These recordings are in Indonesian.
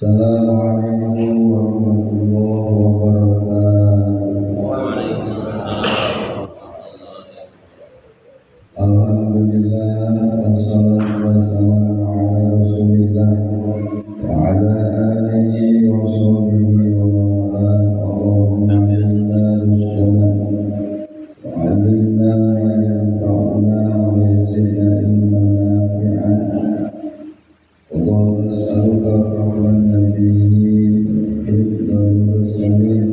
Assalamualaikum warahmatullahi wabarakatuh. Alhamdulillah, wassalatu wassalamu ala Rasulillah wa ala alihi wa sahbihi wa man wala. Allahumma inna rushdana wa 'allimna ma yanfa'una wa yassirna ilman nafi'an. Allahumma as'aluka rahman nabiyyin hifdzal mursalin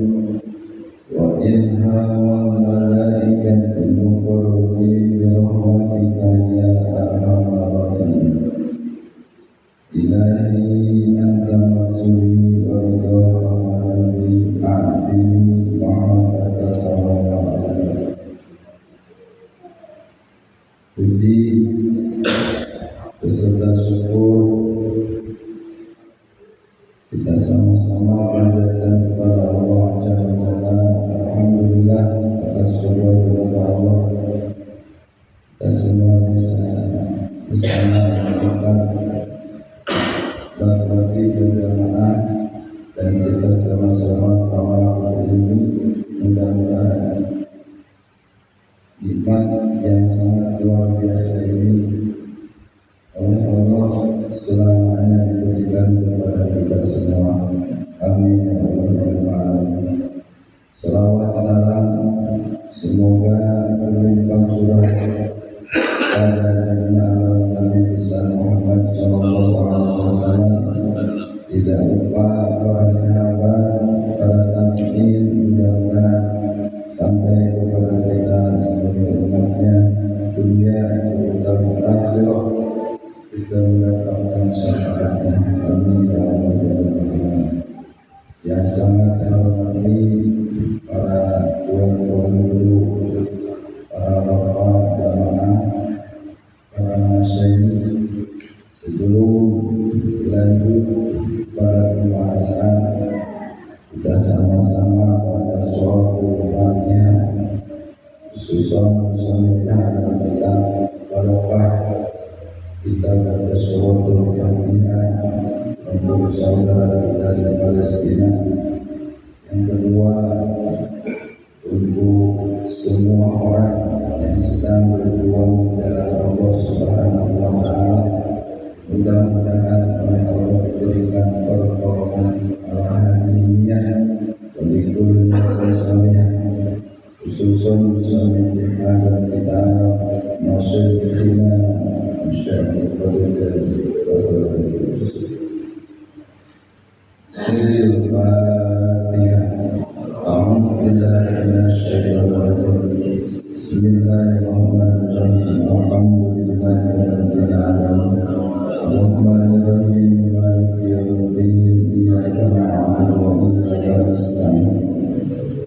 wa ilhamal malaikatil muqarrabin bi rahmatika ya arhamar rahimin. Ilahi anta masuli wa ridha rahmati a'tini mahabbata wa puji beserta syukur kita sama-sama panjatkan kepada Allah Jalla Jalla. Alhamdulillah atas berdoa kepada Allah kita semua bisa melakukan berbagi berjamaah dan kita sama-sama kawal ilmu. Mudah-mudahan nikmat yang sangat luar biasa ini oleh Allah selamanya diberikan kepada kita semua. Amin ya rabbal alamin. Salawat salam semoga berlimpah curah pada Nabi besar Muhammad sallallahu alaihi wasallam, tidak lupa para sahabat, para tabi'in, mudah-mudahan sampai kepada kita sebagai umatnya dunia dan akhirat kita mendapatkan syafaatnya. Amin ya rabbal alamin. Yang sangat saya hormati para tuan-tuan guru, para bapak jamaah, para masyayikh, sebelum lanjut pada pembahasan kita sama-sama pada suatu Fatihah susun sunnah dan kita barokah kita baca suratul Fatihah untuk saudara kita di Palestina. Yang kedua, untuk semua orang yang sedang berjuang di jalan Allah Subhanahu wa taala, mudah-mudahan oleh Allah diberikan pertolongan arahan diniyah berikut salihah khususun sunnah dan kita masyayikhina masyayikh Siril Fatihah. A'udzu billahi minasy syaithanir rajim. Bismillahirrahmanirrahim. Alhamdulillahi rabbil alamin. Arrahmanir rahim. Maliki yaumiddin. Iyyaka na'budu wa iyyaka nasta'in.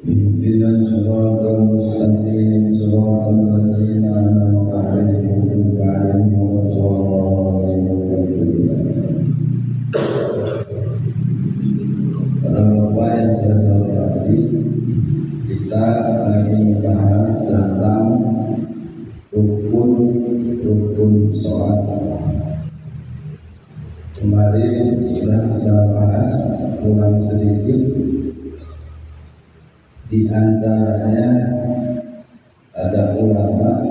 Ihdinas siratal mustaqim. Siratal ladzina an'amta 'alaihim ghairil maghdubi 'alaihim waladdallin. Bapak yang saya hormati, kita lagi membahas tentang rukun sholat. Kemarin sudah kita bahas ulang sedikit. Di antaranya ada ulama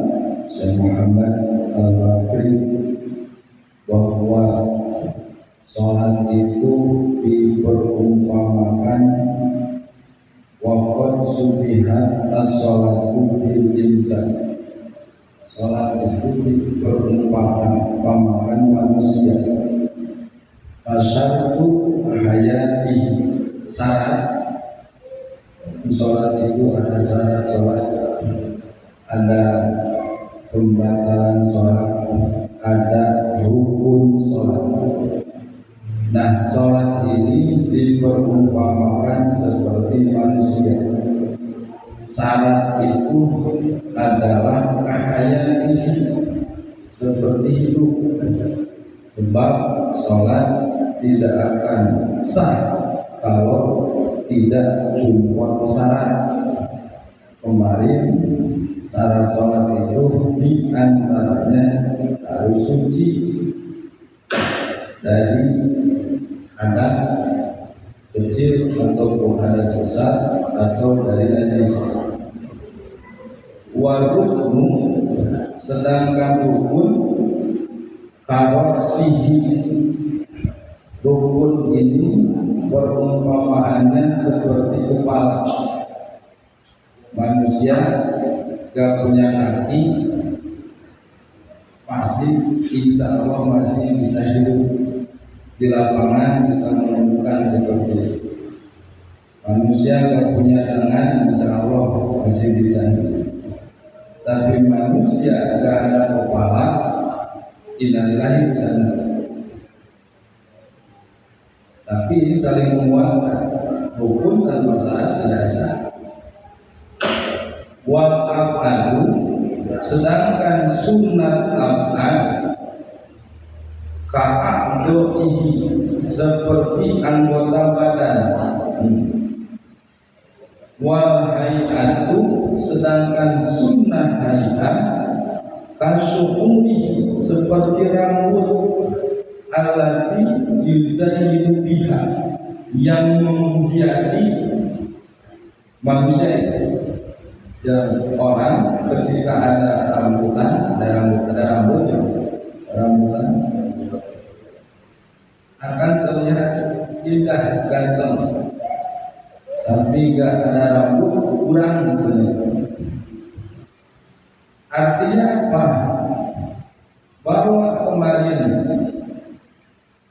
Syekh Muhammad Al-Bakri bahwa sholat itu diperumpamakan waqad subihat as-sholatu bil insan. Sholat itu diperumpamakan manusia. Asyaratu hayatihi, syarat sholat itu ada syarat sholat, ada pembatalan sholat, ada rukun sholat. Nah, sholat ini diperumpamakan seperti manusia. Syarat itu adalah kahayati, seperti itu. Sebab sholat tidak akan sah kalau tidak cuma syarat. Kemarin syarat sholat itu diantaranya harus suci dari hadas kecil ataupun hadas besar atau dari najis. Waruknu sedangkan rukun karosihi, rukun ini perumpamaannya seperti kepala manusia gak punya kaki, pasti insya Allah masih bisa hidup. Di lapangan kita menemukan seperti itu. Manusia gak punya tangan, insya Allah masih bisa hidup. Tapi manusia gak ada kepala, innalillahi wa inna. Tapi ini saling menguatkan, rukun tanpa syarat tidak sah. Wal abadu, sedangkan sunat abad ka'abdoihi, seperti anggota badan. Wal hayatu, sedangkan sunnah hayat kasyu'urihi, seperti rambut allati yuzayyinu biha, yang menghiasi manusia. Yang orang ketika ada rambutan akan terlihat indah, ganteng. Tapi gak ada rambut, kurang. Artinya apa? Bahwa kemarin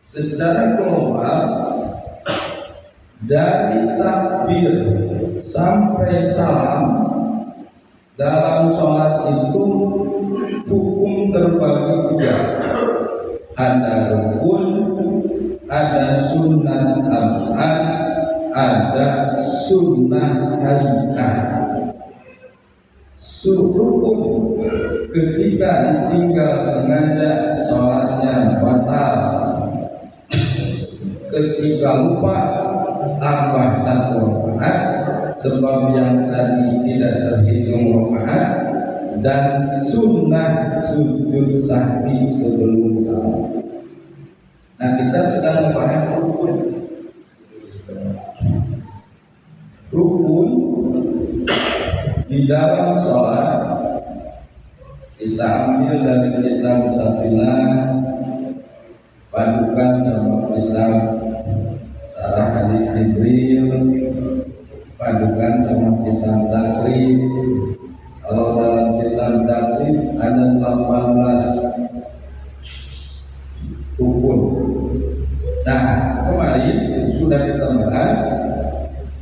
secara global dari takbir sampai salam dalam sholat itu hukum terbagi tiga. Ada rukun, ada sunnah abad, ada sunnah hayat. Rukun ketika ditinggal sengaja sholatnya batal. Ketika lupa tambah satu rakaat, sebab yang tadi tidak terhitung rakaat, dan sunnah sujud sahwi sebelum salam. Nah, kita sedang membahas rukun. Rukun di dalam sholat kita ambil dari kitab Safinah, padukan sama kitab Sarah Hadis Jibril, padukan sama kitab Takrib. Kalau dalam kitab Takrib ada 18 rukun. Nah, kemarin sudah kita bahas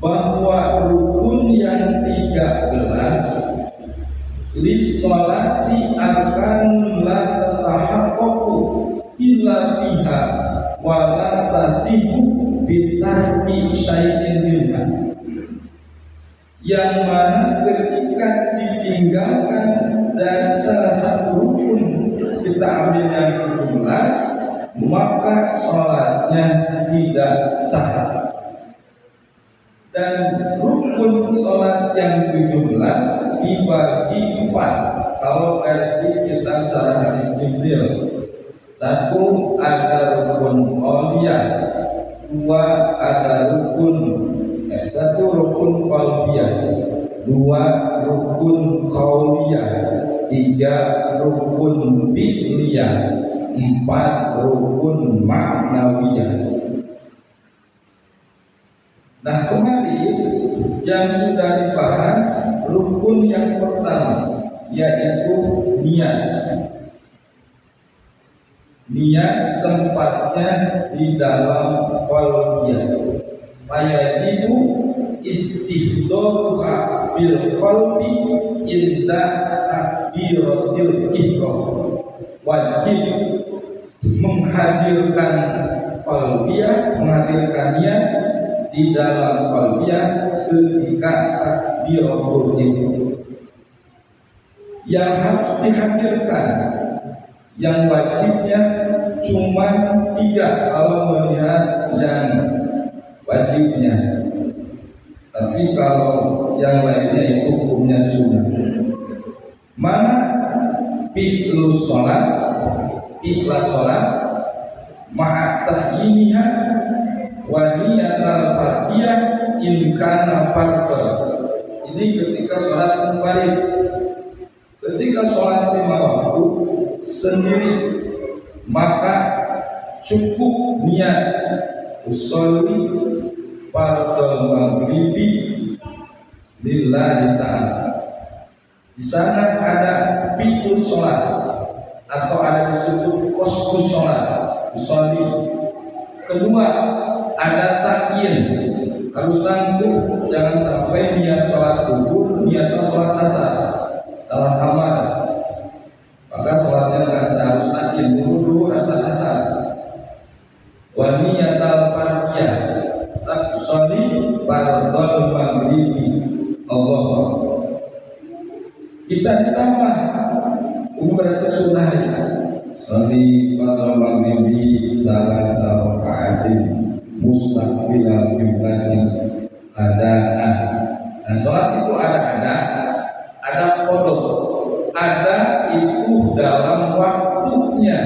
bahwa rukun yang 13 li sholati arkanun la tatahaqqaqu illa biha wa la tasihu bitarki syai'in minha, yang mana ketika ditinggalkan dari salah satu rukun, kita ambil yang 17, maka sholatnya tidak sah. Dan rukun sholat yang 17 dibagi 4 kalau versi kitab Sarah Hadis Jibril. Satu, ada rukun qauliyah. Dua, ada satu rukun qalbiyah. Dua, rukun qauliyah. Tiga, rukun fi'liyah. Empat, rukun ma'nawiyah. Nah, kemarin yang sudah dibahas rukun yang pertama, yaitu niat. Niat tempatnya di dalam qalbiyah. Fayajibu istihdaruha bil qalbi inda takbiratil ihram. Wajib menghadirkan qalbiyah, menghadirkan niat di dalam qalbiyah ketika takbiratul ihram. Yang harus dihadirkan, yang wajibnya cuma 3 kalau melihat yang wajibnya. Tapi kalau yang lainnya itu hukumnya sunnah. Mana fi'lus sholat, fi'la sholat, ma'at tahyiniha, wa niyatal fatihah in kana fardhu. Ini ketika sholat munfarid. Ketika sholat lima waktu sendiri, maka cukup niat usolli fardhu maghribi lillahi ta'ala. Di sana ada fi'il sholat atau ada disebut qasdus sholat, usolli. Kedua, ada ta'yin, harus tentu, jangan sampai niat sholat zuhur, niat sholat asar, salah kamar, maka sholatnya nggak sah. Harus ta'yin, zuhur, asar. Wa niyatal fardhiyah taqsali fardhul maghribi. Allah, kita ditambah berarti sunnah ya. Sholli fardhul maghribi salah raka'atin mustaqbilal qiblati adaan. Nah, sholat itu ada qada, ada itu dalam waktunya.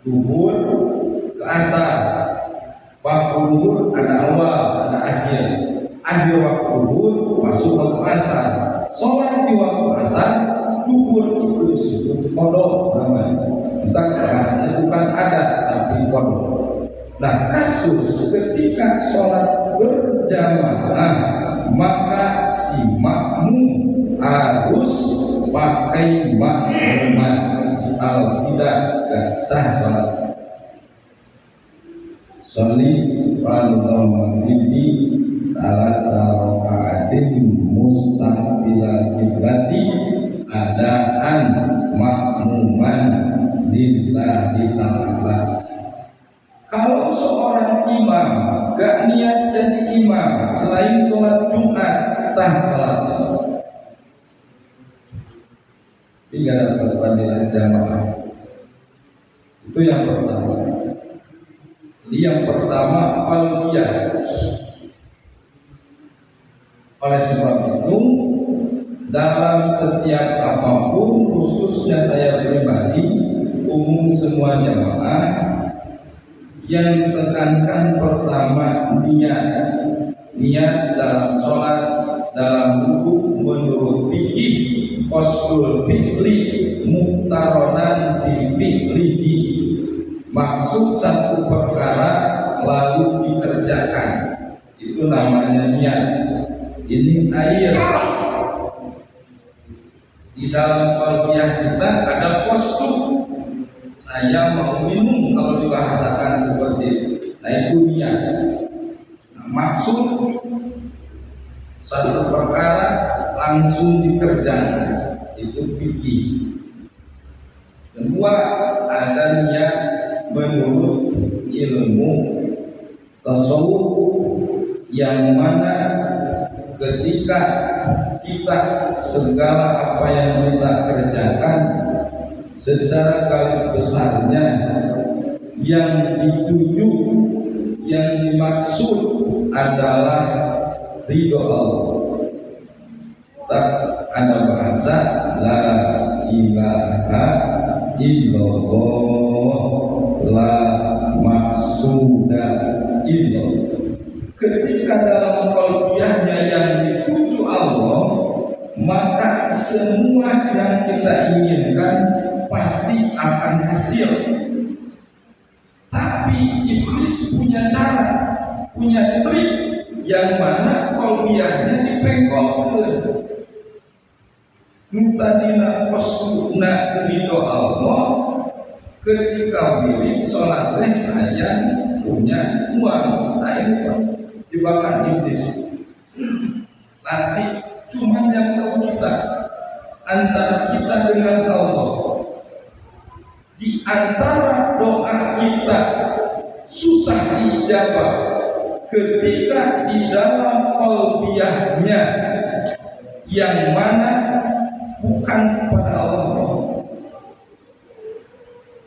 Zuhur ke asar, waktu zuhur ada awal, ada akhir waktu zuhur masuk waktu asar. Sholat di waktu asar, zuhur itu disebut qada namanya. Entah bahasanya bukan ada tapi qada. Nah, kasus ketika sholat berjamaah, maka si makmum harus pakai makmuman, kalau tidak gak sah sholat. Sholli fardhul maghribi salah raka'atin mustaqbilal qiblati adaan makmuman lillahi ta'ala. Kalau seorang imam gak niat jadi imam selain sholat Jumat, sah sholatnya. Tidak dapat fadilah jamaah. Itu yang pertama. Jadi yang pertama qalbiyah. Oleh sebab itu, dalam setiap apapun, khususnya saya pribadi, umum semua jamaah, yang ditekankan pertama niat dalam sholat, dalam wudu menurut fikih qasdul fi'li muqtaronan bi fi'lihi. Maksud satu perkara lalu dikerjakan, itu namanya niat. Ini air. Di dalam qalbiyah kita ada qasdu, saya mau minum kalau dibahasakan seperti itu. Nah, itu niat. Nah, maksud satu perkara langsung dikerjakan, itu fikih. Kedua, ada niat menurut ilmu tasawuf, yang mana ketika kita segala apa yang kita kerjakan secara garis besarnya yang dituju, yang dimaksud adalah ridho Allah. Tak ada bahasa la ilaha illallah, la maksuda illallah. Ketika dalam qalbiyahnya yang dituju Allah, maka semua yang kita inginkan pasti akan hasil. Tapi iblis punya cara, punya trik, yang mana qalbiyahnya dipengkokkan. Mutadina qasduna ridho Allah, ketika wirid sholat ayat punya uang, jebakan iblis. Nanti cuma yang tahu kita, antara kita dengan Allah. Di antara doa kita susah diijabah ketika di dalam qalbiyahnya yang mana bukan kepada Allah.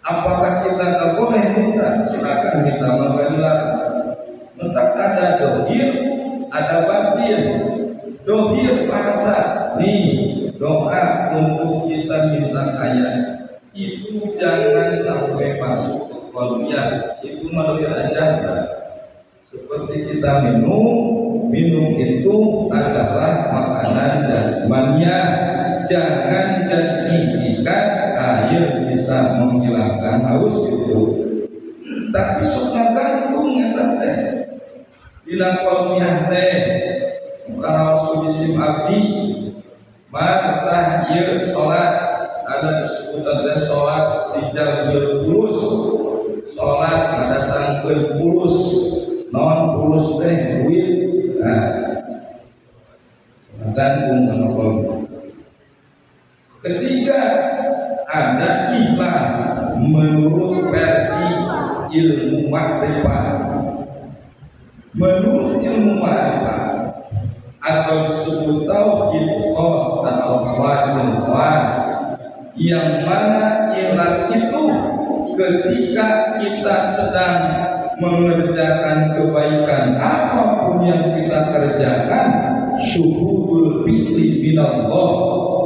Apakah kita tak boleh minta? Silakan minta, marilah. Entah ada dohir, ada batin. Dohir bahasa, nih doa untuk kita minta kaya. Itu jangan sampai masuk ke qalbiyah. Itu melalui ajaran. Seperti kita minum itu adalah makanan jasmania. Jangan jadikan air bisa menghilangkan haus itu. Tapi sok gantung eta teh. Bila qaumiyah teh kana musim abdi maka ieu salat ada disebut salat dijal pulus. Salat datangkeun pulus. Non pulus teh duit. Nah, gantung menapa. Ketiga, ada ikhlas menurut versi ilmu makrifat. Menurut ilmu makrifat atau disebut tauhid khas atau khawasul khas, yang mana ikhlas itu ketika kita sedang mengerjakan kebaikan apapun yang kita kerjakan, syuhudul fi'li minallah,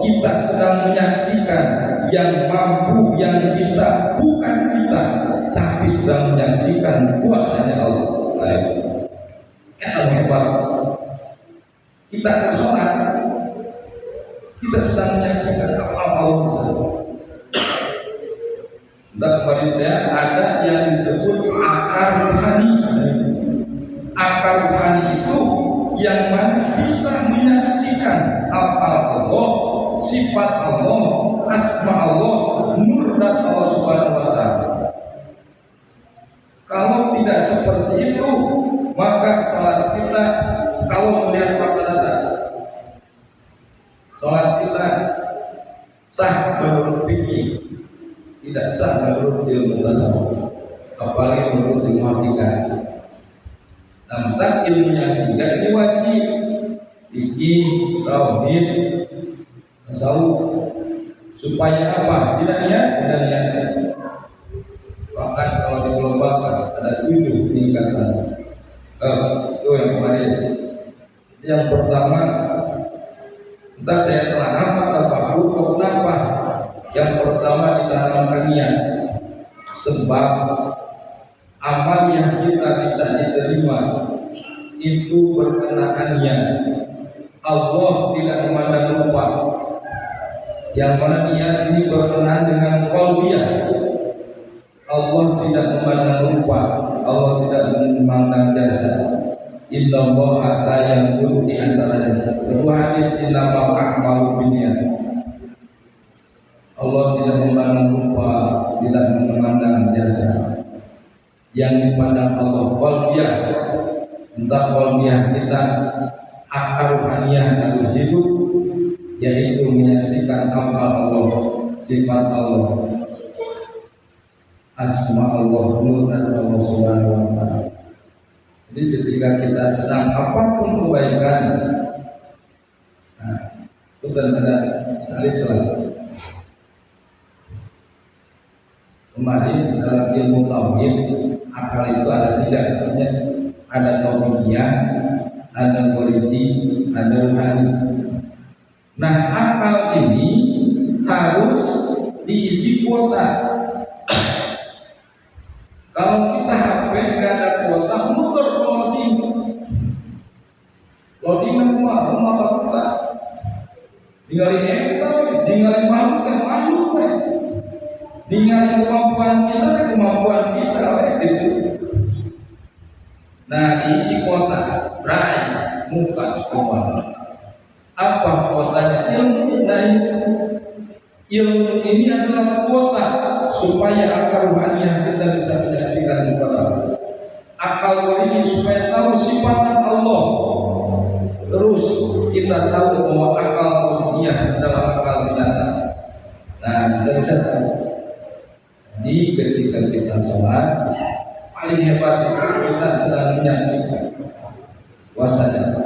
kita sedang menyaksikan yang mampu, yang bisa bukan kita, tapi sedang menyaksikan kuasanya Allah. Baik, hebat. Kita bersolat, kita sedang menyaksikan apa Allah saja. Dan kemudian ada yang disebut akar rohani. Akar rohani itu yang mana bisa menyaksikan apa Allah, sifat Allah, asma Allah, nur dan Allah Subhanahu wa Ta'ala. Kalau tidak seperti itu, maka salat kita kalau melihat rata-rata, salat kita sah menurut fikih, tidak sah menurut ilmu tasawuf, apalagi menurut ilmu hakikat. Namun ilmunya tidak diwajib, fikih, tauhid, tasawuf, supaya apa? Tidak niat. Bahkan kalau diglobal ada 7 tingkatan. Itu yang kemarin. Yang pertama, entah saya telah apa atau kenapa. Yang pertama ditanamkan niat, sebab amal yang kita bisa diterima itu berkenaan niat. Allah tidak memandang rupa. Yang mana niat ini berkenaan dengan qalbiyah. Allah tidak memandang rupa, Allah tidak memandang jasa. Innallaha la yanzuru di antaranya. Kedua hadis innamal a'malu binniyat. Allah tidak memandang rupa, tidak memandang jasa. Yang dipandang Allah qalbiyah. Entah qalbiyah kita akar rohaniyah harus hidup, yaitu menyaksikan apa Allah, sifat Allah, asma Allah, nur dan Allah Subhanahu wa Ta'ala. Jadi ketika kita sedang apapun kebaikan, nah, itu ada salib lah. Kemarin dalam ilmu tauhid, akal itu ada 3, ada tauhidiyah, ada qoriti, ada ruhani. Nah, akal ini harus diisi kuota. Kalau kita HP nggak ada kuota, muter loading. Loading rumah kita. Ningali eta, ningali makhluk. Ningali kemampuan kita, gitu. Nah, diisi kuota, berai, muka semua. Apa kuotanya? Ilmu ini adalah kuota supaya akal rohaniah kita bisa menyaksikan kepada Allah. Akal ini supaya tahu sifat Allah. Terus kita tahu bahwa akal rohaniah adalah akal binatang. Nah, kita bisa tahu. Jadi ketika kita sholat, paling hebat itu kita sedang menyaksikan kuasanya.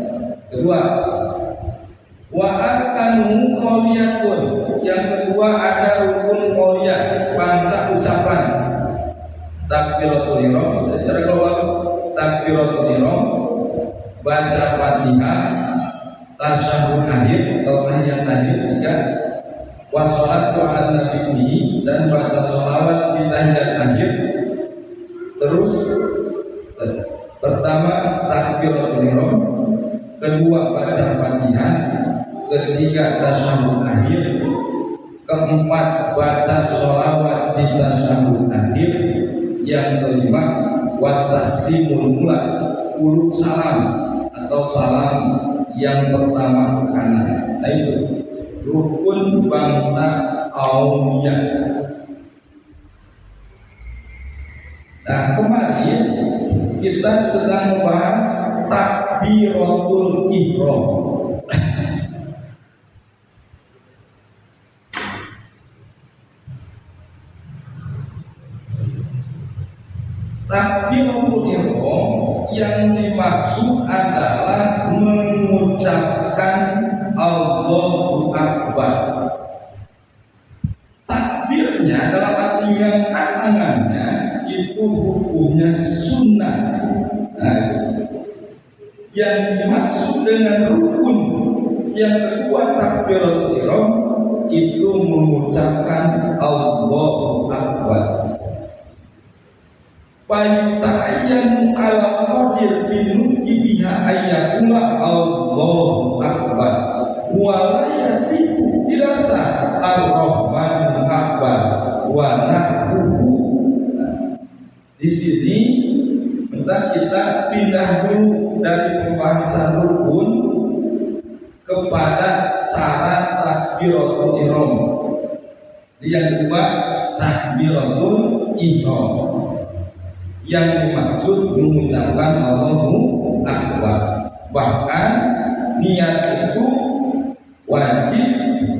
Kedua, wa arkanu qauliyatun. Yang kedua ada rukun qauliyah, bangsa ucapan. Takbiratul ihram secara global, takbiratul ihram, baca Fatihah, tasyahud akhir atau tahiyat akhir 3, wassalatu ala nabi dan baca sholawat di tahiyat akhir. Terus Pertama takbiratul ihram, kedua baca Fatihah, ketiga tasyahud akhir, keempat baca sholawat di tasyahud akhir, yang kelima wa taslimul ula, uluk salam atau salam yang pertama ke kanan. Nah itu rukun bangsa Qaumiyah. Nah kemarin kita sedang membahas takbiratul ihram. Takbiratul ihram yang dimaksud adalah mengucapkan Allahu Akbar. Takbirnya dalam arti yang tangannya itu hukumnya sunnah. Nah, yang dimaksud dengan rukun yang kedua takbiratul ihram itu mengucapkan Allahu Akbar. Fayuta'ayyanu ala qadir binuki biha ayyakula Allahu Akbar wa la yasifu dirasa ar-Rahman Akbar wa nahruhu. Di sini minta kita pindah dulu dari pembahasan rukun kepada syarat takbiratul ihram. Yang kedua takbiratul ihram yang dimaksud mengucapkan Allahu Akbar. Bahkan niat itu wajib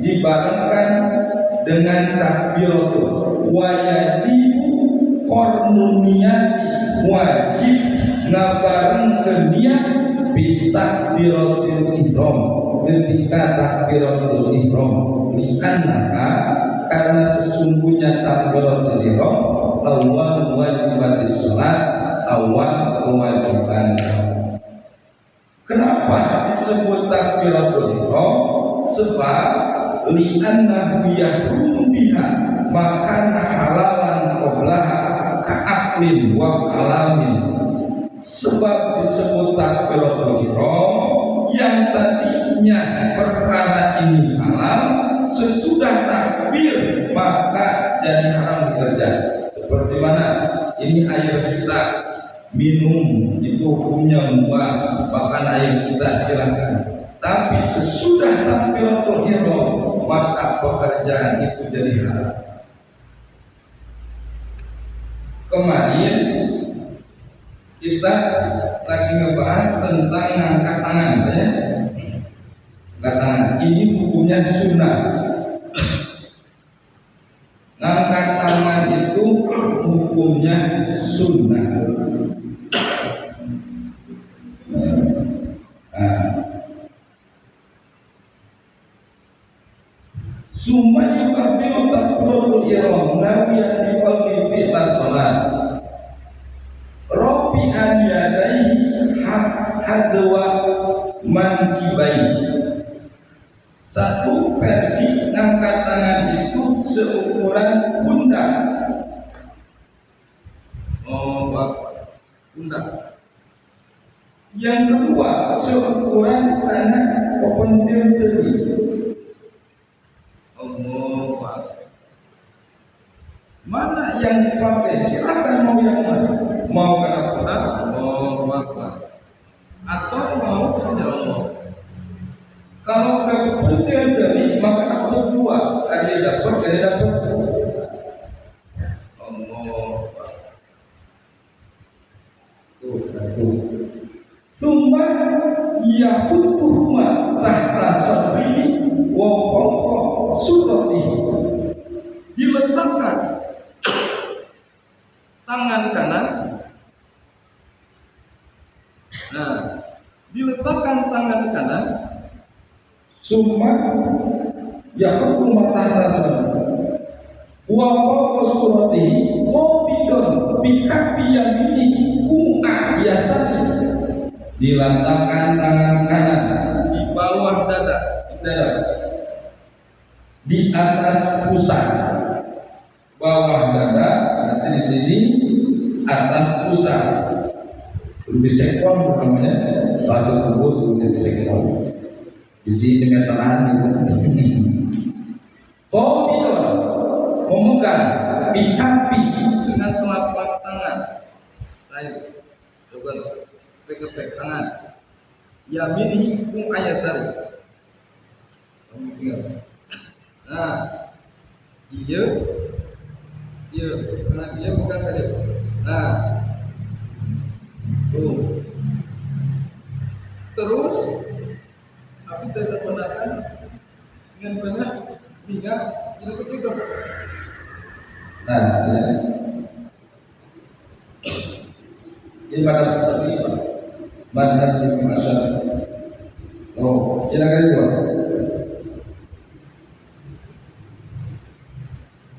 dibarengkan dengan takbiratul wajibu qarnun niyati, wajib ngabareng niat bi takbiratul ihram ketika takbiratul ihram. Karena sesungguhnya takbiratul ihram awal wajibatis salat, awal kewajiban salat. Kenapa disebut takbiratul ihram? Sebab li'annahu yahrum biha maka halalan qablaha ka'aklin wa kalamin. Sebab disebut takbiratul ihram yang tadinya perkara ini halal, sesudah takbir maka jadi haram bekerja. Seperti mana ini air kita minum itu hukumnya mubah, bahkan air kita silakan. Tapi sesudah takbiratul ihram maka pekerjaan itu jadi haram. Kemarin kita lagi ngebahas tentang angkat tangan, ya. Angkat tangan ini hukumnya sunnah. Angkat tangan itu hukumnya sunnah. Summa yukabiru takbiratul ihram nawiyan bi qalbi fi'la salat. Rafi'an yadaihi hadwa mankibaihi. Satu versi angkat tangan itu seukuran pundak. Pundak. Yang kedua seukuran tanah pepentil jari. Mana yang dipakai? Silakan mau yang mana? Mau kena pundak, atau mau kesini Allah. Kalau ke pentil jari maka aku dua, ada dapat, ada dapat. Tuh satu. Summa yahutuhuma tahta sadrihi wa fawqa suratihi. Diletakkan tangan kanan. Nah, diletakkan tangan kanan. Summa yahutuhuma tahta sadrihi wa fawqa suratihi mubidun bikafi yamini biasanya. Diletakkan tangan kanan di bawah dada, di atas pusat, bawah dada, nanti di sini atas pusat. disekon namanya batu kubur kemudian disekon isi meteran gitu. Qabilan memegang bikapi dengan telapak tangan. Ayo coba pek tangan. Yaminihi kum ayasari. Nah, iya, tangan iya bukan tadi. Nah, tuh. Terus api terjepanakan dengan banyak minyak kita tutup. Nah, ini pada saat ini manhaj di masyarakat. Oh, silakan dua.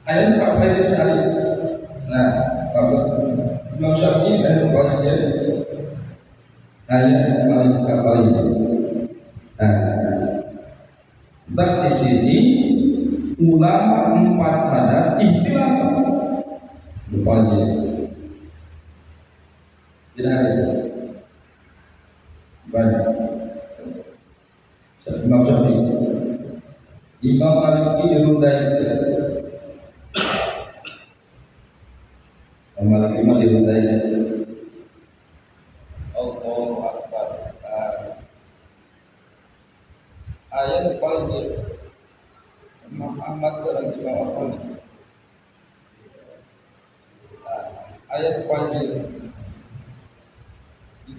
Ayat 4 sekali. Nah, Imam Syafi'i dan banyak ayat paling kapal ini. Nah, di sini ulama 4 madhab ikhtilaf. Rupanya tidak ada banyak. Imam Syafi'i, Imam Maliki dirundai. Maliki mah dirundai. Allahu Akbar. Ayat paling Imam Ahmad sareng Imam Ahmad. Ayat paling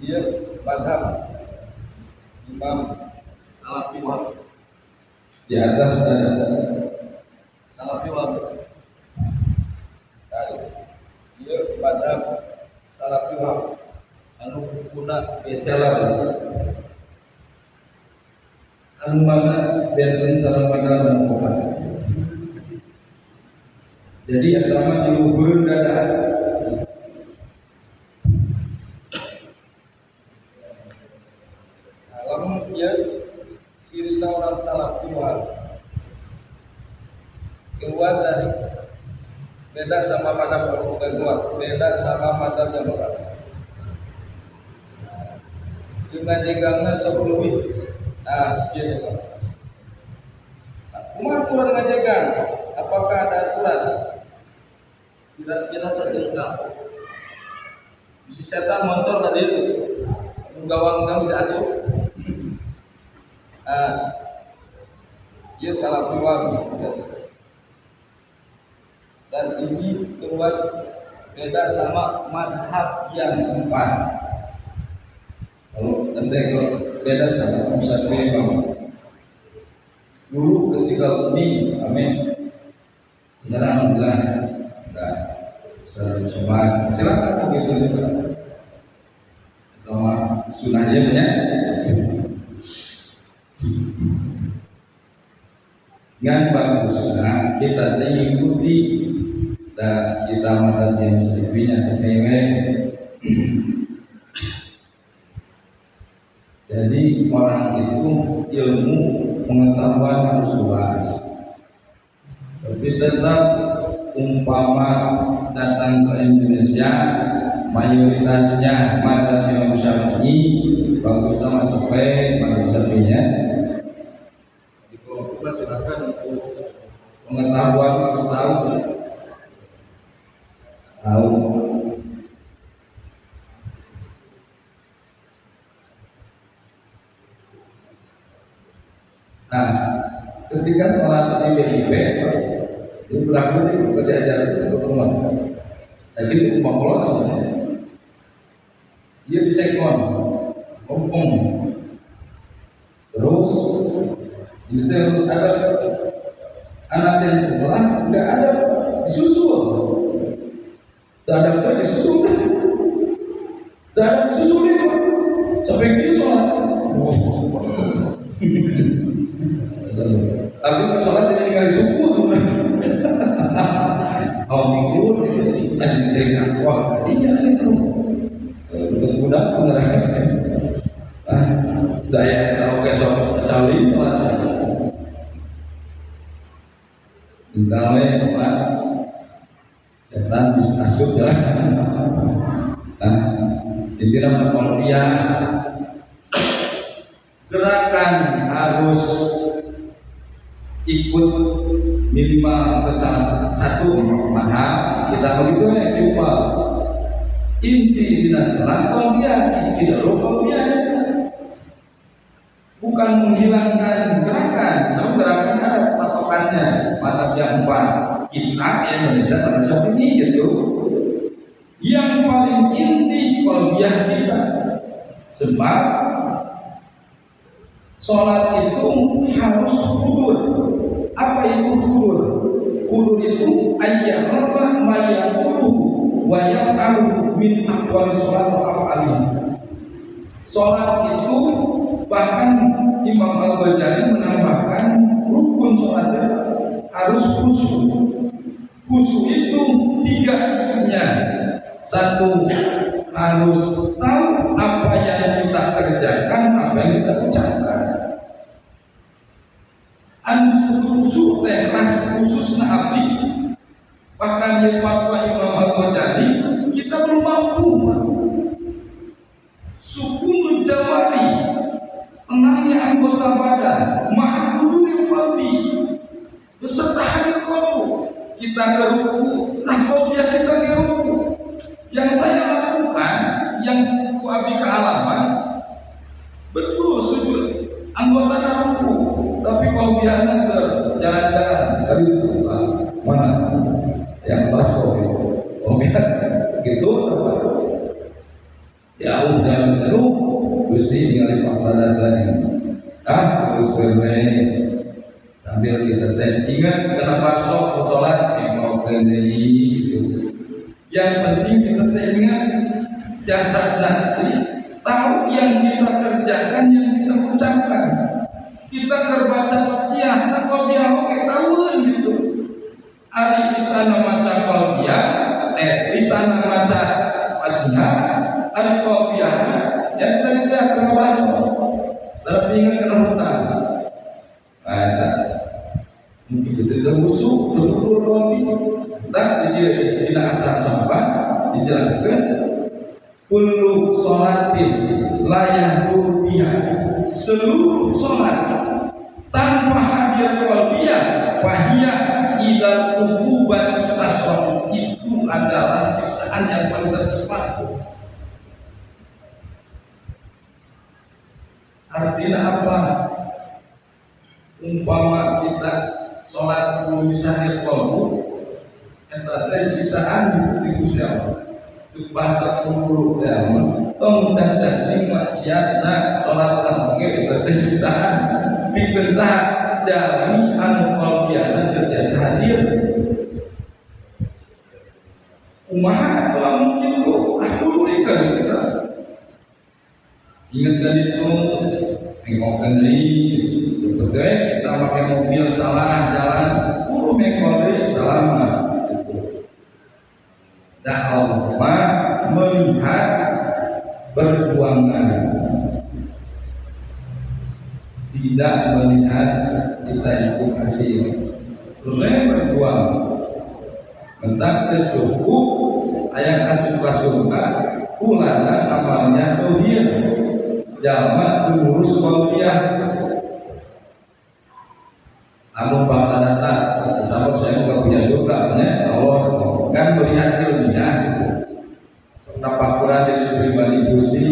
dia madhab Imam Salafi Wahab. Di atas ada Salafi Wahab. Dia madhab Salafi Wahab. Anu kuna bestseller. Anu mana benten salamana dan Quran. Jadi agama diluhureun dada. Kalau dia cerita orang Salafi Wahab keluar dari beda sama madhab bukan keluar, beda sama madhab yang orang. Dengan jegangna sebelum nah, dia juga. Kumaha aturan ngajegang? Apakah ada aturan? Kira-kira sejengkal. Bisa setan moncor tadi, gawang kamu bisa asup. Dia salah keluar biasa. Dan ini keluar beda sama madhab yang 4. Kalau beda sama Musafir Imam. Dulu ketika ini, amin. Sekarang alhamdulillah, nah, semua silakan begitu juga. Atau sunahnya banyak. Yang bagusnya kita mengikuti dan kita madhab yang sedikitnya sesuai. Jadi orang itu ilmu pengetahuan harus luas. Tapi tetap umpama datang ke Indonesia mayoritasnya madhab Imam Syafi'i, bagusnya masuk ke madhab Syafi'inya. Jadi kalau kita silakan untuk pengetahuan harus tahu. Nah, ketika sholat di BIP itu berlaku itu diajar berteman. Jadi itu maklum dia bisa ngomong terus itu harus ada anak yang sebelah nggak ada disusul, nggak ada pun disusul, nggak ada disusul itu sampai dia sholat. Tapi sholat tidak tinggal subuh. Oh minggu ada dari wah iya itu budak daya tahu kesok cawin sholat. Intawe apa setan bisa masuk jalan. Intinya dia gerakan harus ikut minimal ke satu madhab. Kita begitu ya simpel. Inti dinasalah dia istilah dia bukan menghilangkan gerakan. Sama gerakan ada patokannya. Madhab yang 4 kita Indonesia ini gitu. Yang paling inti qalbiyah kita. Sebab sholat itu harus hudur. Apa itu hudur? Hudur itu ayya'lafa ma yaqulu wa yaqalu min aqwali sholat wa af'ali. Sholat itu bahkan Imam Al-Ghazali menambahkan rukun sholatnya harus khusyuk. Khusyuk itu 3 isinya. 1, harus tahu apa yang kita kerjakan, apa yang kita ucapkan. Khusyuk kelas khusus abdi. Bahkan di fatwa Imam Al-Ghazali kita belum mampu. Sukun jawari, tenangnya anggota badan, ma'huduril qalbi, beserta hadir qalbu. Kita ke ruku, nah qalbiyah kita ke ruku. Yang saya lakukan, yang kuabi kealaman, betul sujud anggota ruku, tapi qalbiyahnya ke jalan-jalan dari mana? Yang baso itu, qalbiyah gitu. Ya udah lalu Gusti ningali fakta datanya. Terus sambil kita ingat kenapa sok sholat engkau gitu. Yang penting kita ingat jasad nanti, tahu yang kita kerjakan, yang kita ucapkan. Kita kerbaca Fatihah, tak Fatihah oke tahuan gitu. Ari di sana maca Fatihah, di sana maca Fatihah, ari Fatihah, yang kita kerbaca. Tapi ingat kena hutang. Ada mungkin kita musuh tertutur kopi. Tak dia tidak asal sampai dijelaskan kullu sholatin la biha, seluruh sholat tanpa hadir qalbiyah fahiya idal uqubati aswab, itu adalah siksaan yang paling tercepat. Artinya apa? Umpama kita sholat belum bisa hadir qalbu, eta tes sisaan di Gusti Allah. Bahasa puluh dalam tong cacat ini maksiatna sholatan oke eta tes sisaan pikeun saha jalmi anu qalbiyana terjasa hadir. Kumaha lamun kitu dulikeun kita. Ingatkan itu mengokeun deui seperti kita pakai mobil salah jalan kudu mengkol deui salama. Dan Allah melihat perjuangan, tidak melihat kita itu hasil. Terus saya berjuang, tentang tercukup ayat asuka ulana amalnya tauhid, jalma mengurus qalbiyah. Namun fakta data, sebab saya bukan punya surga, Allah kan melihat ilmiah. Serta Quran dari pribadi Gusti,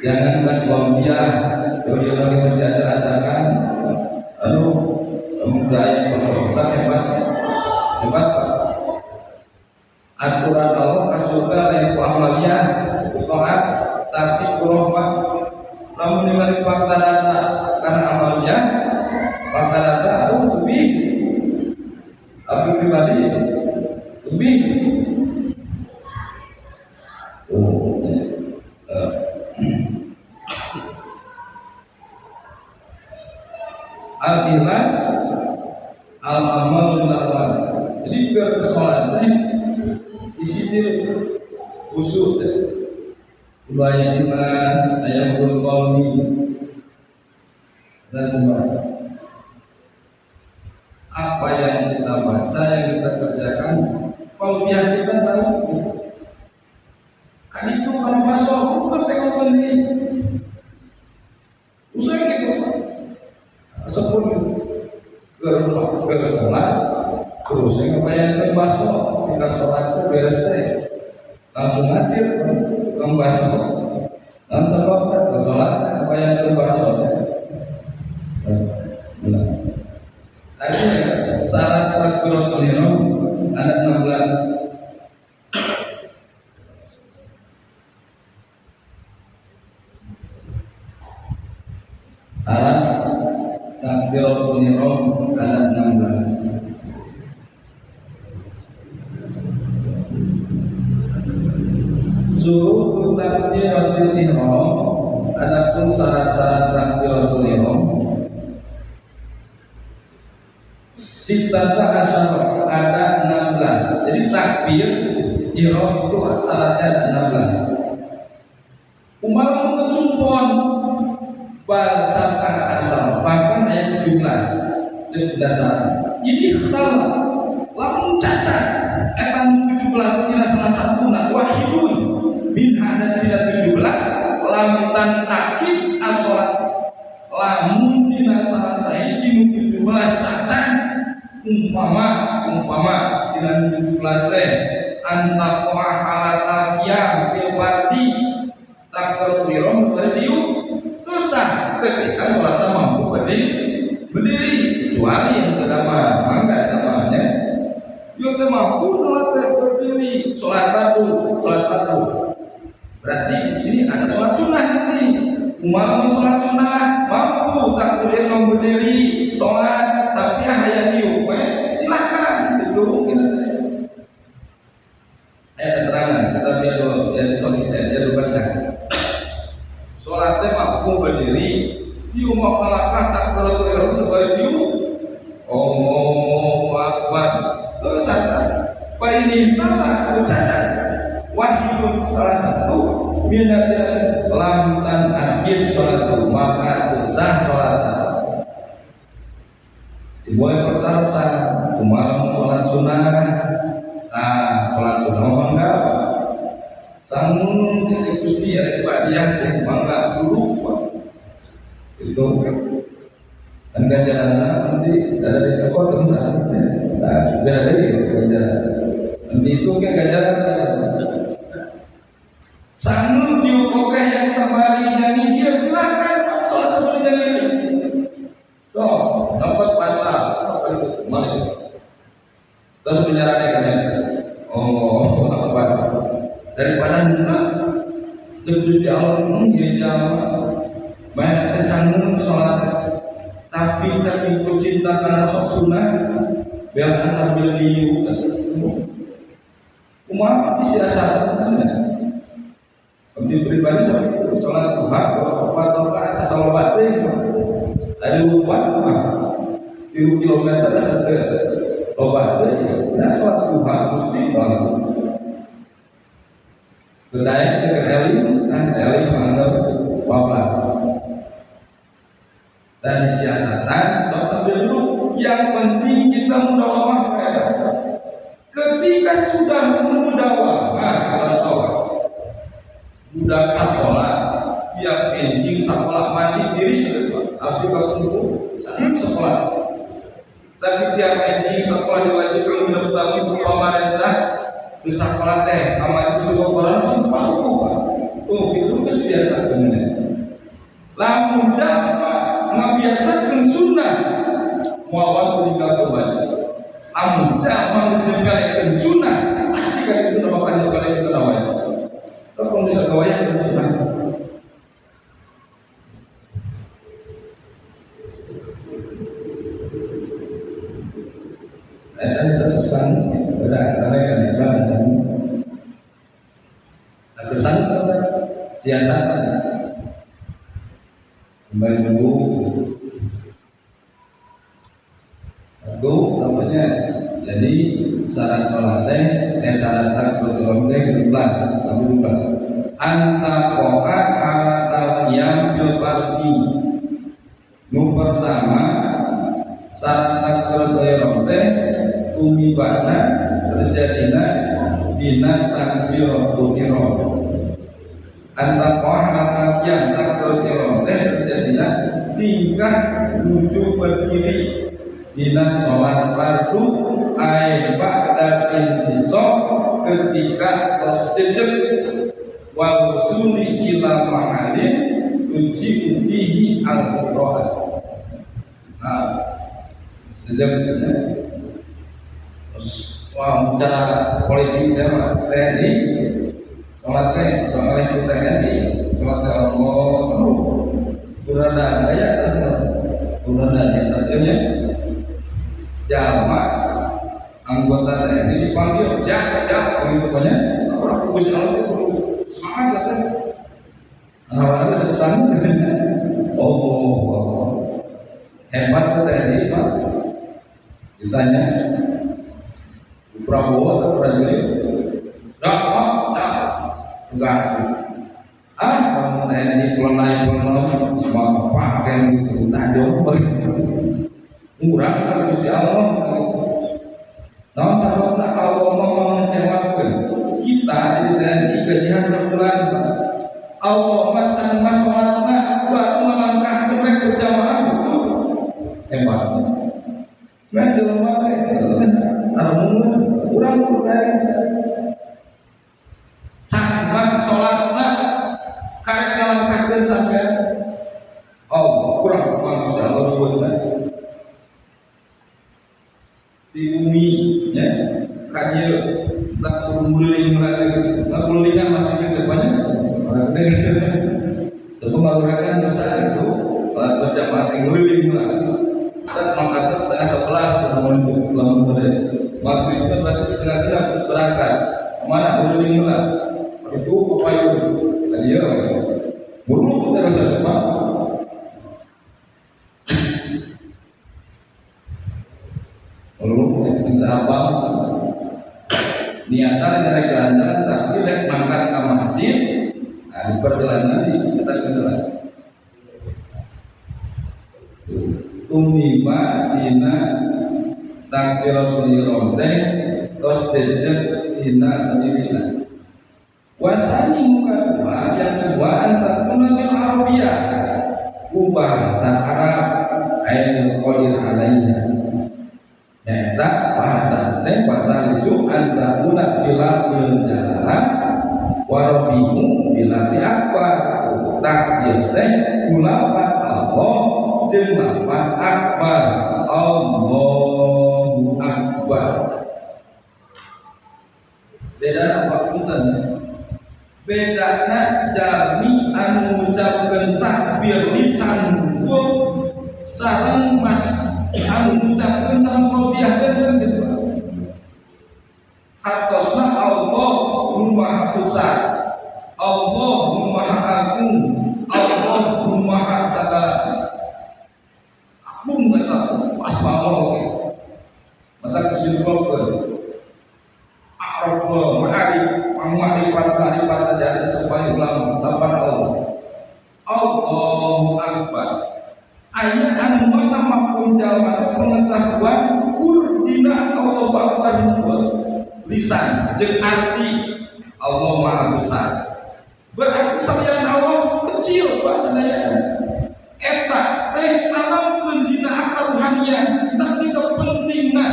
jangankan qalbiyah, kalau dia masih acak-acakan, lalu mudahnya pemerintah hebat. Aturan Allah kasuka yang amaliyah, taat, tapi kurahmat. Namun dengan fakta data karena amaliyah, fakta data lebih, tapi pribadi lebih. Al-ikhlas al-amal lawan. Jadi biar sholatnya isi khusyuk, ulaya ikhlas, ayamul qalbi dan semua. Apa yang kita baca, yang kita kerjakan, qalbiyah kita tahu. itu kalau masuk bukan tengok ini usai gitu sebut ke rumah ke sholat terus yang kebayang basok kita sholat itu beres deh langsung ngacir ke basok langsung ke sholat kebayang ke basok benar tadi syarat takbiratul ihram ada 16. Syarat takbiratul ihram ada 16. Suruh takbiratul ihram adapun syarat-syarat takbiratul ihram sitata asyara ada 16. Jadi takbir ihram itu syaratnya ada 16. Umar kecumpon bahasa asal bahkan ayat 17 sudah syarat. Ini salah lamun cacat etan 17 tidak salah satu nak wahidun minha dan tidak 17 lam tan takib asolat lamun tidak salah saiki 17 cacat umpama tidak 17 teh antaqwa ala yang pilbati takbiratul ihram berdiri dosa ketika sholat mampu berdiri kecuali yang kedama maka namanya yang mampu sholat berdiri sholat batu berarti di sini ada sholat sunnah nanti mau sholat sunnah mampu takbiratul ihram berdiri sholat tapi hayang diuk silakan itu kita keterangan kita biar jadi berikan sholatnya mampu berdiri diu mau kalahkah takbiratul ihram sebagai diu Allahu akbar dosa pak ini malah cacat wahidun salah satu minatnya lam tan akib sholat maka sah sholat dimulai pertarusan kumaha sholat sunnah sholat sunnah enggak samun titik gusti ada ibadiah yang bangga dulu itu dan ganjaran nanti ada di cokot terus nah biar ada ganjaran nanti itu kan ganjaran samun diukokeh yang sabari nyanyi dia silakan sholat seperti ini so dapat batal apa itu kemarin terus penjaraannya kan oh apa daripada muka terus di Allah dia jamaah banyak kesanggung sholat tapi saking cinta karena sok sunnah bela sambil liu umat istirahat kami pribadi sholat duha atau atas salawat dari lupa 3 kilometer sampai lobat nah sholat duha mesti bangun berdaya dengan eling menganggap 12 dan siasatan sok sambil duduk yang penting kita mudawamah ketika sudah mudawamah kalau budak sekolah dia penting sekolah mandi diri sudah tapi kalau itu sangat sekolah tapi dia penting sekolah diwajibkan tidak tahu pemerintah ke sekolah teh amat itu orang paru tuh itu biasa benar lamun jamaah ngabiasakeun sunnah muawat tinggal kembali lamun jamaah ngabiasakeun sunnah pasti kan itu nama kali itu namanya kalau bisa kawaya ke sunnah ada kita susah ada kan bahasa kesan siasatan kembali dulu itu namanya jadi syarat sholatnya syarat takbiratul ihram 12 tapi lupa antaqoa ala yang bilparti pertama syarat takbiratul ihram tumibana terjadinya dina takbiratul ihram antaqaha yang takut ironteh terjadinya tingkah lucu berdiri dina sholat fardu ay ba'da intisab ketika tos jejeg wal usuli ila mahalin uji bihi al-qur'an. Nah, jejegnya terus wah cara polisi TNI sholatnya oleh TNI sholatnya Allah kurana daya atas kurana daya atasnya jamak anggota TNI dipanggil siap begitu banyak orang fokus kalau itu semangat kan anak-anak sepesan oh hebat TNI Pak ditanya Prabowo atau prajurit tugas kamu TNI pelonai semua pakai itu tajam murah kalau Gusti Allah. Nah, sahabat Allah mau mengecewakan kita di TNI gajian sebulan. Allah macam masalatna baru melangkah ke mereka berjamaah itu hebat. Kan dalam apa kurang budaya. Cangkang sholatna karek dalam kajian sampai kurang manusia Allah buatnya di bumi ya kajian tak bermuling mulingan masih banyak sebelum mengurangkan dosa itu sholat berjamaah yang muling tak mengatakan setengah 11 sudah menuju maghrib itu berarti setengah 3 berangkat mana muling itu payung tadi ya buruk terus apa minta apa niatan dari jalan tapi rek mangkat ke masjid di perjalanan kita kenal tumima dina takbiratul ihram tos jejeg dina dina wasani muka dua yang kedua antakuna bil arabiyah bahasa Arab ainul qadir alainya nyata bahasa bahasa lisu antakuna bila berjalan warabimu bila akbar takbir ulama Allah jeung lapan akbar Allahu akbar beda apa punten bedana jami anu ngucapkeun takbir lisan sareng mas anu ngucapkeun sareng qalbiah teh gitu. Hartosna Allahu maha besar, Allahu maha agung, Allahu maha sagala. Agung kata asma Allah. Mata kesimpulan Arafah ma'arif ma'rifat terjadi supaya ulama lapan Allah Allahu Akbar ayat anu mana makum jalma pengetahuan kurdina Allahu Akbar lisan jeung arti Allah Maha Besar berarti sampeyan Allah kecil bahasanya eta teh tanamkeun dina akal rohanian tapi kepentingna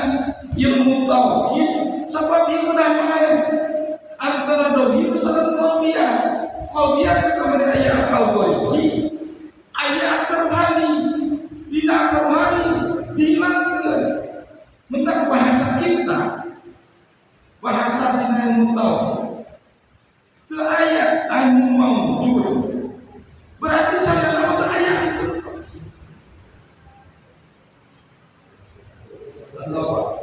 ilmu tauhid sebab ieu damai antara dohir sareng qalbiyah kita mereka aya akal boji aya akal rohani dina akal rohani dihilangkeun mentak bahasa kita bahasa dina ilmu tauhid teu aya anu maujud berarti sadana teu aya itu Allah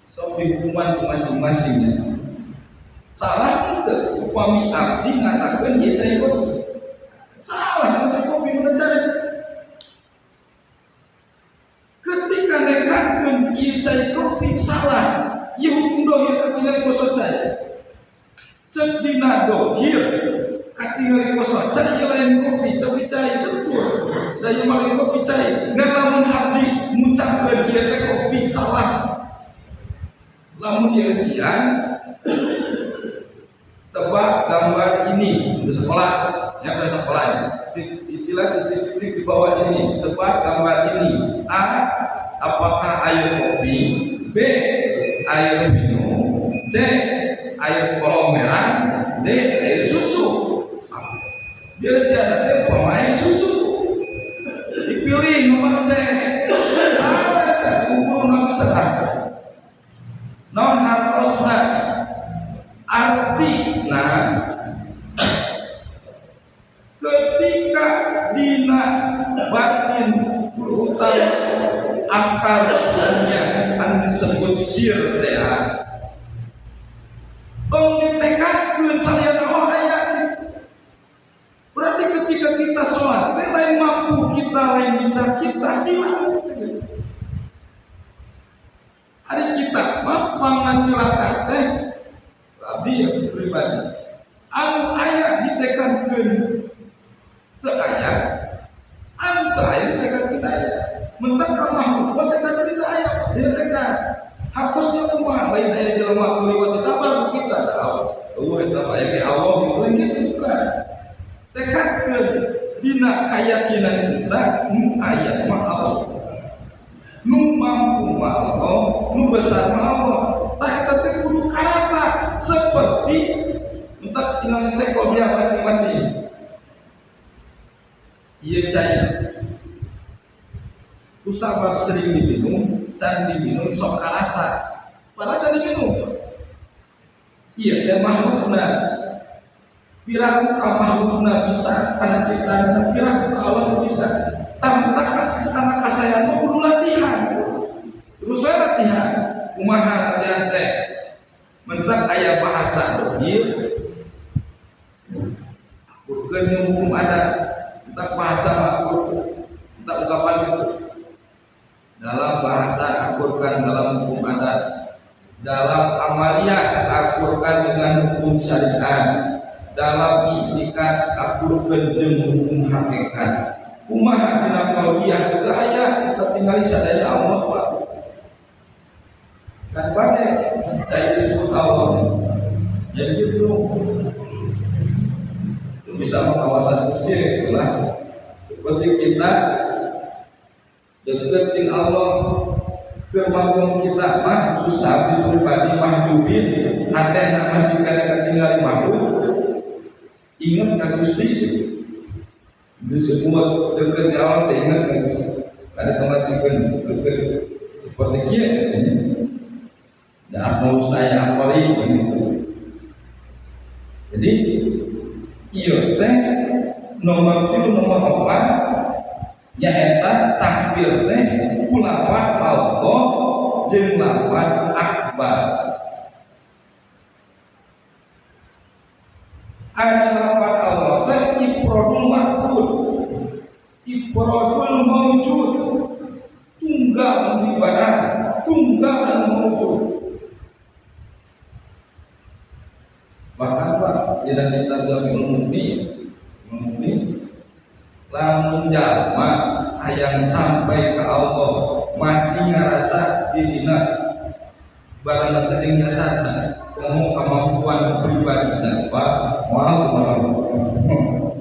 sok hukuman masing-masingnya salah itu upami abdi ngatakan ieu cai kopi salah sama kopi mun cai ketika nekatkeun ieu cai kopi salah ieu hukum dohir katingali poso cai cek dina dohir katingali poso cai ieu lain kopi tapi cai betul da ieu mah kopi cai ngan lamun abdi ngucapkeun ieu teh kopi salah lamun ieu sian tebak gambar sekolah, ya udah sekolah ya. Istilah titik-titik di bawah ini, tebak gambar ini. A, apakah air kopi? B, air minum. C, air kolom merah. D, air susu. Biasanya pemain susu. Dipilih nomor C. Salah, kubur nama sedang. Non hartosna artina ketika dina batin berutang akar dunia anu disebut sir teh tong ditekadkeun saliyana aya. Berarti ketika kita sholat teh lain mampu kita, lain bisa kita hilang. Hari kita mampu ngacilaka teh abdi ya pribadi anu aya ditekadkeun teu aya, anu teu aya ditekadkeun aya. Mentak ka makhluk ditekadkeun teu aya, ditekad. Hartosna kumaha lain aya jelema kuliwat tabar kita tahu. Eueuh eta aya ge Allah lain kitu bukan. Tekadkeun dina kayakinan kita nu aya mah Allah. Nu mampu mah Allah, nu besar mah Allah. Tah eta teh kudu karasa seperti entak tinggal ngecek kopiah masing-masing. Ieu cai. Kusabab sering diminum, can diminum sok karasa. Padahal can diminum. Ieu teh makhlukna. Piraku ka makhlukna bisa kana ciptaan, piraku ka Allah bisa. Tamtak kana kasayang kudu latihan. Terus we latihan. Kumaha latihan teh? Mentak aya bahasa dohir. Akurkeun hukum adat. Mentak bahasa akur. Mentak ungkapan itu. Dalam bahasa akurkan dalam hukum adat. Dalam amaliyah akurkan dengan hukum syariat. Dalam iktikad akurkeun jeung hukum hakikat. Kumaha dina qauliyah teu aya ketinggali sadaya Allah Pak. Kan bade cai disebut Allah. Jadi gitu. Itu bisa mengawasan Gusti lah. Seperti kita dekat dengan Allah, kemampuan kita mah susah pribadi mahjubin, hatena masih kada ketinggali makhluk. Ingat ka Gusti. Disebut dekat di awal teh ingat kan ada tematikan dekat seperti kia dan asmaul saya apalagi jadi iya teh nomor 4 nyaeta takbir teh kulawan Allah jeung lawan akbar. Ada lapan Allah teh ifrodul ma'bud, ifrodul mawjud, tunggal ibadah, tunggal mawjud. Bahkan Pak di dalam kitab Jami'ul Mu'min lamun jalma hayang sampai ke Allah masih ngerasa dirina barang teu jasadna komo kemampuan pribadi Pak mau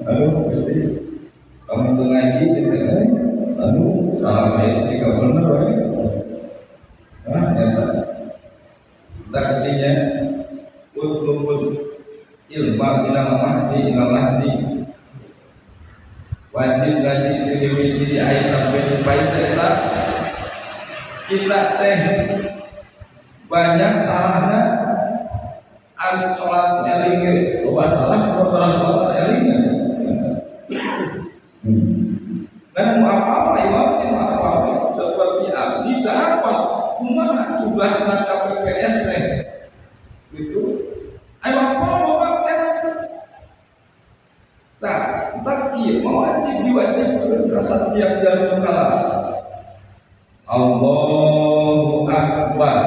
aduh Gusti kamu teu ngaji teh aduh salah aya tiga bener we eta takdinya utlubul ilma minal mahdi ilal lahdi wajib ngaji di ayat sampai tupai eta kita teh banyak salahna anu salat eling loba salah perkara salat eling dan mau apa imam apa seperti abdi tak apa kumaha tugasna KPPS teh gitu ayo apa loba tak iya diwajibkan ke setiap jalan kala Allahu Akbar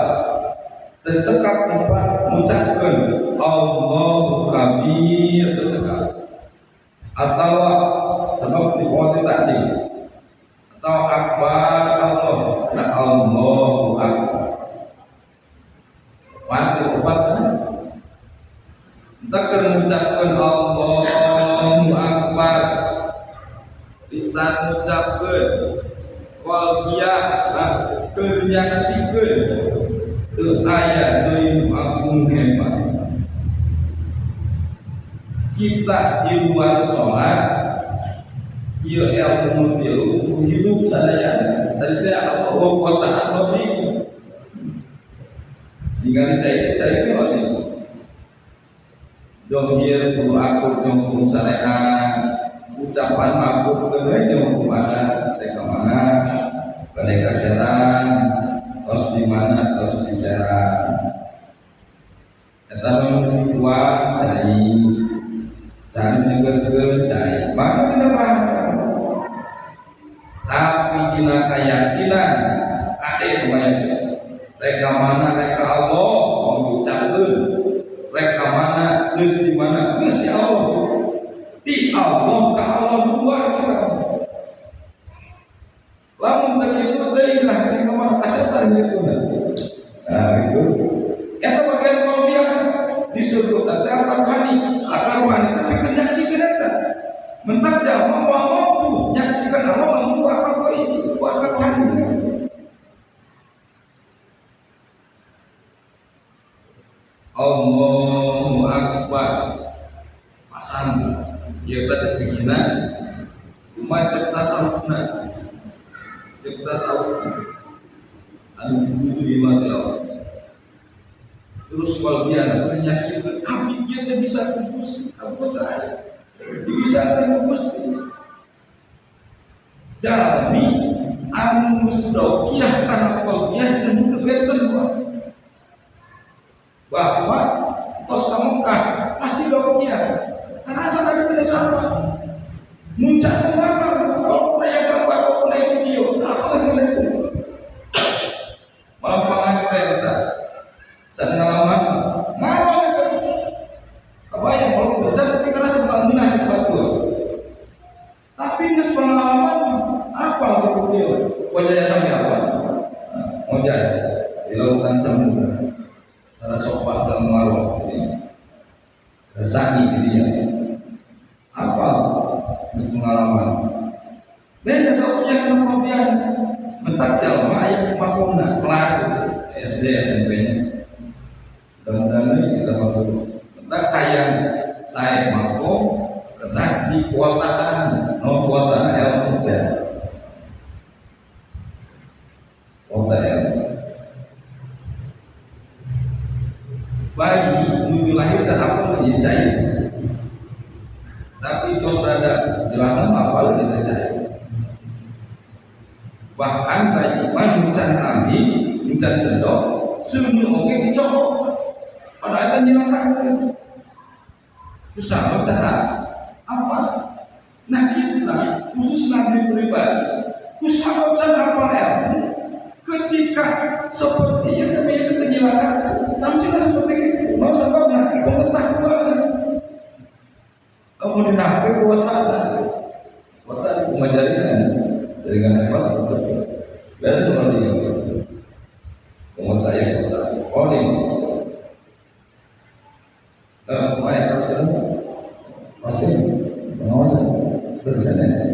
tercekap tempat mengucapkan Allahu Kabir tercekap atau sebab dibuat tadi atau Akbar Allah dan Allahu Akbar mati obat kan kita mengucapkan Allah qalbiyah kenyaksikeun teu aya deui agung hebat. Kita di luar sholat ieu ilmu tilu hidup sadaya tadi teh apa kota apa niku ningali cai niku dohir kudu akur jeung syariat ucapan mabuk kewe jeung ada mereka mana mereka serang tos di mana tos diserang eta nu dua cai sanu juga cai maka kita bahasa tapi kita keyakinan ada yang banyak reka mana reka Allah mengucapkan reka mana geus di mana geus di Allah di Allah ka Allah dua lamun tak itu teh lah di mana kasetan gitu nah itu eta bagian kolbiah disebut ada rohani akar rohani tapi kenyaksikan eta mentak jauh mampu nyaksikan Allah mampu akar itu akar rohani Allahu Akbar pasang ya kita begina umat cipta sawuna anu dituju di mati Allah terus kalau dia anak menyaksikan api dia bisa tembus apa ada bisa tembus jadi anu musdaqiyah karena qalbiyah jeung kelihatan bahwa tos kamu kan pasti doqiyah karena asal dari tidak sama muncak kemana kalau saya gambar kalau naik video apa segala itu malampangan kita jangan ngalaman ngalaman itu apa yang kalau belajar tapi karena sudah minat sesuatu tapi nges pengalaman apa gitu dia wajahnya namanya apa wajah di lautan samudra karena sopak sama marwah rasani dia apa nges pengalaman beda tau punya kemudian mentak jauh ayat makumna kelas SD SMP nya dan kita mau mentak kayak saya makom kena di kuotaan no kuota ilmu dan kuota ilmu bayi menuju lahir dan apa menjadi cair tapi tos ada jelasan apa menjadi cair bahkan bayi mencan kami mencan cendok semua oke dicokok pada ada nyilangkan susah cara apa nah kita khusus nabi pribadi usaha cara apa ilmu ketika seperti yang namanya ketergilaan tamsilah seperti itu mau sebabnya pengetahuan kemudian apa kuota mengajarkan dengan hebat betul dan kembali kuota yang kuota oli baik harus pasti pengawasan terusnya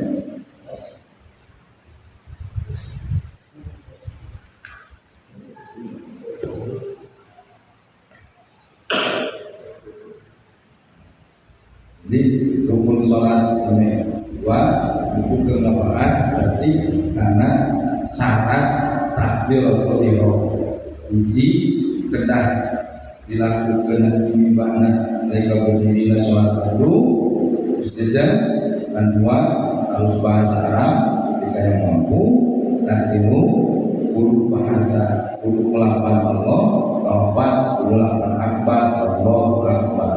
di rukun sholat ini dua buku ke ngebahas berarti karena syarat takbiratul ihram hiji kedah dilakukan ibadah mereka berdiri sholat dulu sejajar dan dua harus bahasa Arab ketika yang mampu dan ilmu kudu bahasa kudu melakukan Allah taubat kudu melakukan akbar Allah akbar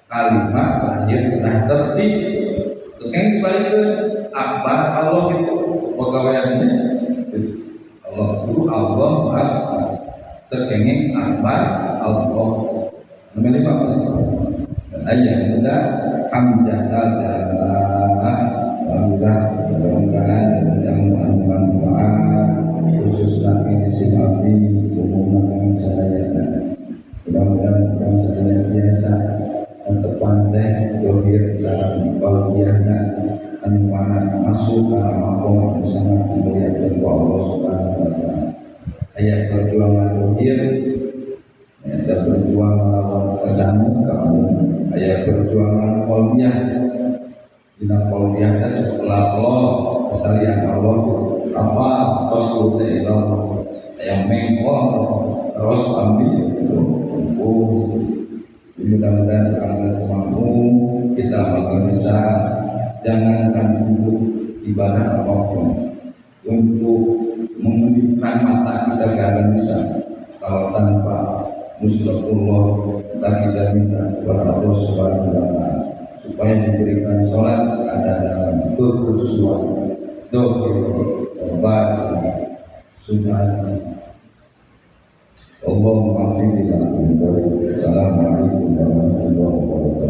kalimat terakhir kedah tertib tukang dibalikkan akbar Allah itu pegawaiannya Allah kudu Allah akbar terkenging akbar Allah namanya apa? Ayat mudah hamdalah mudah-mudahan yang bermanfaat khususnya ini simapi umumnya saya mudah-mudahan saya biasa untuk pandai dohir secara kalbiahna anu mana masuk dalam makom sangat dimuliakan Allah tauhid, ada berjuang melawan kesan kamu, ayat perjuangan kolbiah, dina kolbiah setelah Allah kesalian Allah apa rasul Allah yang mengkol terus ambil mudah-mudahan karena mampu kita bakal bisa jangankan untuk ibadah apapun, untuk menghidupkan mata kita akan bisa kalau tanpa musyawarah kita tidak minta kepada Allah Subhanahu wa Ta'ala supaya diberikan sholat ada dalam kekhusyuan dohir batin subhanallah. Allahumma afiq lana. Assalamualaikum warahmatullahi wabarakatuh.